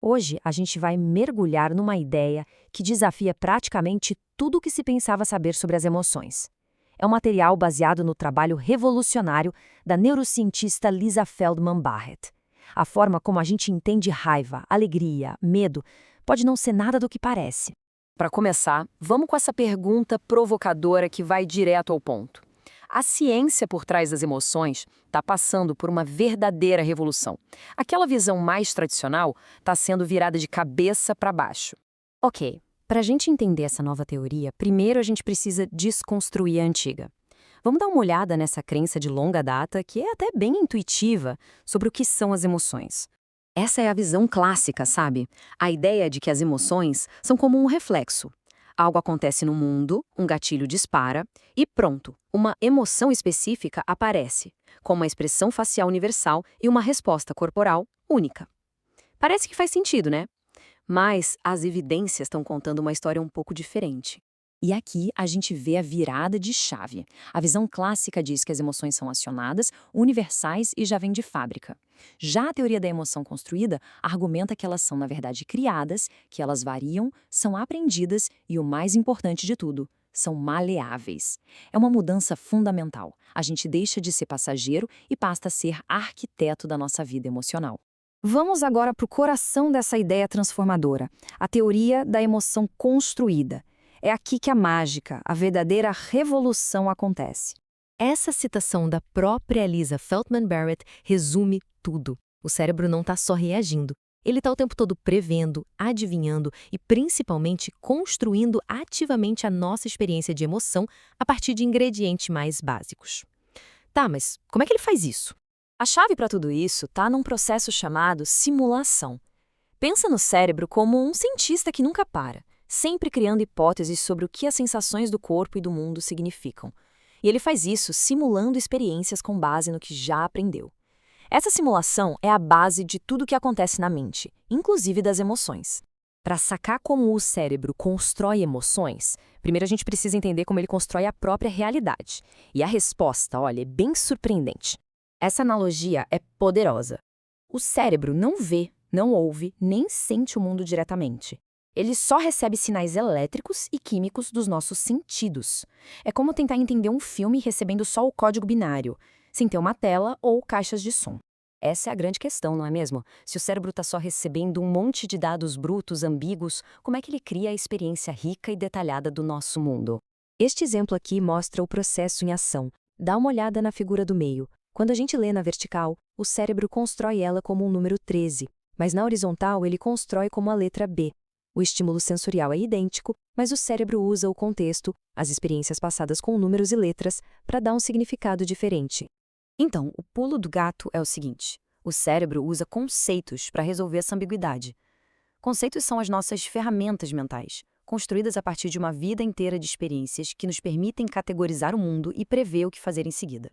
Hoje, a gente vai mergulhar numa ideia que desafia praticamente tudo o que se pensava saber sobre as emoções. É um material baseado no trabalho revolucionário da neurocientista Lisa Feldman Barrett. A forma como a gente entende raiva, alegria, medo, pode não ser nada do que parece. Para começar, vamos com essa pergunta provocadora que vai direto ao ponto. A ciência por trás das emoções está passando por uma verdadeira revolução. Aquela visão mais tradicional está sendo virada de cabeça para baixo. Ok, para a gente entender essa nova teoria, primeiro a gente precisa desconstruir a antiga. Vamos dar uma olhada nessa crença de longa data, que é até bem intuitiva, sobre o que são as emoções. Essa é a visão clássica, sabe? A ideia de que as emoções são como um reflexo. Algo acontece no mundo, um gatilho dispara e pronto, uma emoção específica aparece, com uma expressão facial universal e uma resposta corporal única. Parece que faz sentido, né? Mas as evidências estão contando uma história um pouco diferente. E aqui a gente vê a virada de chave. A visão clássica diz que as emoções são acionadas, universais e já vêm de fábrica. Já a teoria da emoção construída argumenta que elas são, na verdade, criadas, que elas variam, são aprendidas e, o mais importante de tudo, são maleáveis. É uma mudança fundamental. A gente deixa de ser passageiro e passa a ser arquiteto da nossa vida emocional. Vamos agora para o coração dessa ideia transformadora, a teoria da emoção construída. É aqui que a mágica, a verdadeira revolução acontece. Essa citação da própria Lisa Feldman Barrett resume tudo. O cérebro não está só reagindo. Ele está o tempo todo prevendo, adivinhando e principalmente construindo ativamente a nossa experiência de emoção a partir de ingredientes mais básicos. Tá, mas como é que ele faz isso? A chave para tudo isso está num processo chamado simulação. Pensa no cérebro como um cientista que nunca para, sempre criando hipóteses sobre o que as sensações do corpo e do mundo significam. E ele faz isso simulando experiências com base no que já aprendeu. Essa simulação é a base de tudo o que acontece na mente, inclusive das emoções. Para sacar como o cérebro constrói emoções, primeiro a gente precisa entender como ele constrói a própria realidade. E a resposta, olha, é bem surpreendente. Essa analogia é poderosa. O cérebro não vê, não ouve, nem sente o mundo diretamente. Ele só recebe sinais elétricos e químicos dos nossos sentidos. É como tentar entender um filme recebendo só o código binário, sem ter uma tela ou caixas de som. Essa é a grande questão, não é mesmo? Se o cérebro está só recebendo um monte de dados brutos, ambíguos, como é que ele cria a experiência rica e detalhada do nosso mundo? Este exemplo aqui mostra o processo em ação. Dá uma olhada na figura do meio. Quando a gente lê na vertical, o cérebro constrói ela como um número 13, mas na horizontal ele constrói como a letra B. O estímulo sensorial é idêntico, mas o cérebro usa o contexto, as experiências passadas com números e letras, para dar um significado diferente. Então, o pulo do gato é o seguinte: o cérebro usa conceitos para resolver essa ambiguidade. Conceitos são as nossas ferramentas mentais, construídas a partir de uma vida inteira de experiências que nos permitem categorizar o mundo e prever o que fazer em seguida.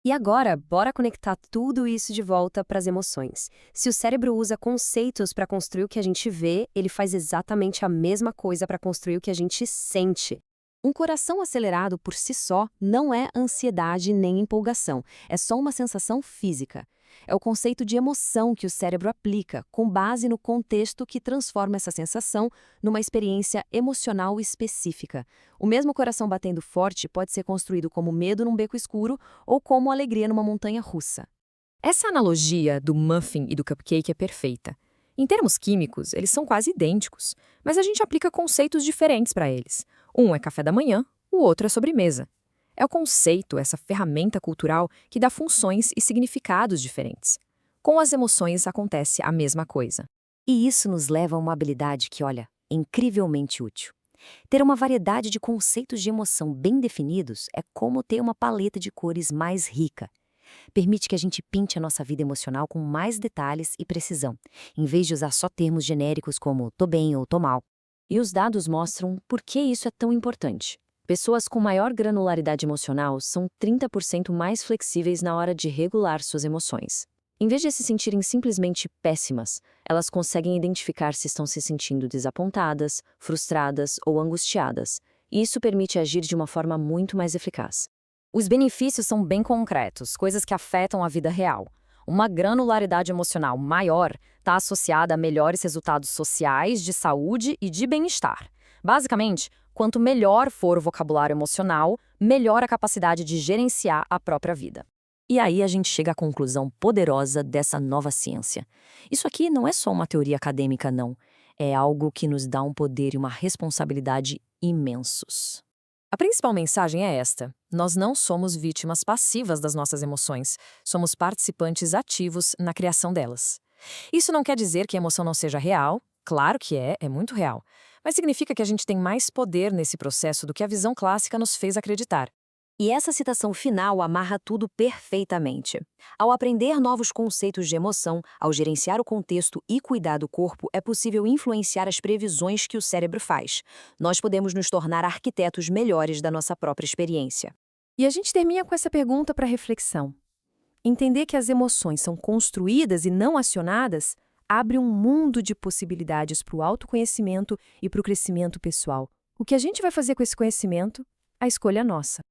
E agora, bora conectar tudo isso de volta para as emoções. Se o cérebro usa conceitos para construir o que a gente vê, ele faz exatamente a mesma coisa para construir o que a gente sente. Um coração acelerado por si só não é ansiedade nem empolgação, é só uma sensação física. É o conceito de emoção que o cérebro aplica, com base no contexto que transforma essa sensação numa experiência emocional específica. O mesmo coração batendo forte pode ser construído como medo num beco escuro ou como alegria numa montanha russa. Essa analogia do muffin e do cupcake é perfeita. Em termos químicos, eles são quase idênticos, mas a gente aplica conceitos diferentes para eles. Um é café da manhã, o outro é sobremesa. É o conceito, essa ferramenta cultural, que dá funções e significados diferentes. Com as emoções acontece a mesma coisa. E isso nos leva a uma habilidade que, olha, é incrivelmente útil. Ter uma variedade de conceitos de emoção bem definidos é como ter uma paleta de cores mais rica. Permite que a gente pinte a nossa vida emocional com mais detalhes e precisão, em vez de usar só termos genéricos como tô bem ou tô mal. E os dados mostram por que isso é tão importante. Pessoas com maior granularidade emocional são 30% mais flexíveis na hora de regular suas emoções. Em vez de se sentirem simplesmente péssimas, elas conseguem identificar se estão se sentindo desapontadas, frustradas ou angustiadas, e isso permite agir de uma forma muito mais eficaz. Os benefícios são bem concretos, coisas que afetam a vida real. Uma granularidade emocional maior está associada a melhores resultados sociais, de saúde e de bem-estar. Basicamente, quanto melhor for o vocabulário emocional, melhor a capacidade de gerenciar a própria vida. E aí a gente chega à conclusão poderosa dessa nova ciência. Isso aqui não é só uma teoria acadêmica, não. É algo que nos dá um poder e uma responsabilidade imensos. A principal mensagem é esta: nós não somos vítimas passivas das nossas emoções, somos participantes ativos na criação delas. Isso não quer dizer que a emoção não seja real, claro que é muito real, mas significa que a gente tem mais poder nesse processo do que a visão clássica nos fez acreditar. E essa citação final amarra tudo perfeitamente. Ao aprender novos conceitos de emoção, ao gerenciar o contexto e cuidar do corpo, é possível influenciar as previsões que o cérebro faz. Nós podemos nos tornar arquitetos melhores da nossa própria experiência. E a gente termina com essa pergunta para reflexão. Entender que as emoções são construídas e não acionadas abre um mundo de possibilidades para o autoconhecimento e para o crescimento pessoal. O que a gente vai fazer com esse conhecimento? A escolha é nossa.